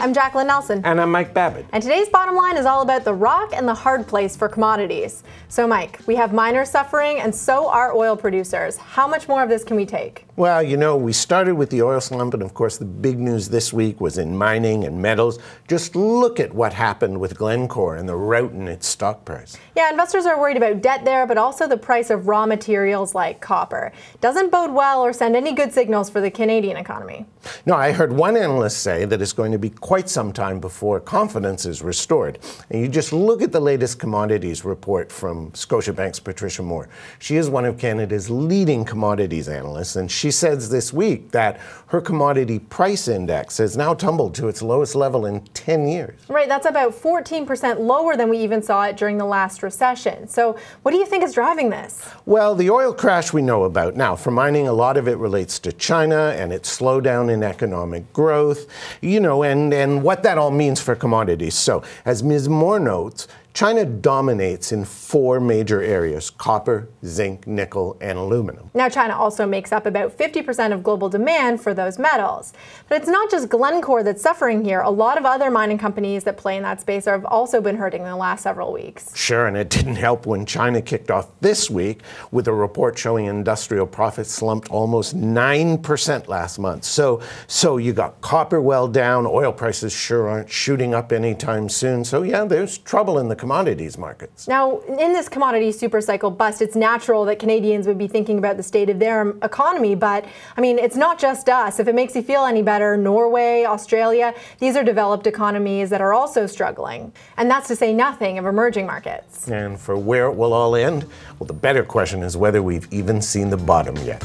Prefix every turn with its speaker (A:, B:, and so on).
A: I'm Jacqueline Nelson.
B: And I'm Mike Babad.
A: And today's bottom line is all about the rock and the hard place for commodities. So Mike, we have miners suffering and so are oil producers. How much more of this can we take?
B: Well, you know, we started with the oil slump, and of course the big news this week was in mining and metals. Just look at what happened with Glencore and the rout in its stock price.
A: Yeah, investors are worried about debt there, but also the price of raw materials like copper. Doesn't bode well or send any good signals for the Canadian economy.
B: No, I heard one analyst say that it's going to be quite some time before confidence is restored. And you just look at the latest commodities report from Scotiabank's Patricia Moore. She is one of Canada's leading commodities analysts, and she says this week that her commodity price index has now tumbled to its lowest level in 10 years.
A: Right, that's about 14% lower than we even saw it during the last recession. So what do you think is driving this?
B: Well, the oil crash we know about. Now, for mining, a lot of it relates to China and its slowdown in economic growth, you know, and what that all means for commodities. So, as Ms. Moore notes, China dominates in 4 major areas: copper, zinc, nickel, and aluminum.
A: Now, China also makes up about 50% of global demand for those metals. But it's not just Glencore that's suffering here. A lot of other mining companies that play in that space have also been hurting in the last several weeks.
B: Sure, and it didn't help when China kicked off this week with a report showing industrial profits slumped almost 9% last month. So you got copper well down, oil prices sure aren't shooting up anytime soon. So yeah, there's trouble in the commodities markets.
A: Now, in this commodity supercycle bust, it's natural that Canadians would be thinking about the state of their economy, but I mean, it's not just us. If it makes you feel any better, Norway, Australia, these are developed economies that are also struggling. And that's to say nothing of emerging markets.
B: And for where it will all end, well, the better question is whether we've even seen the bottom yet.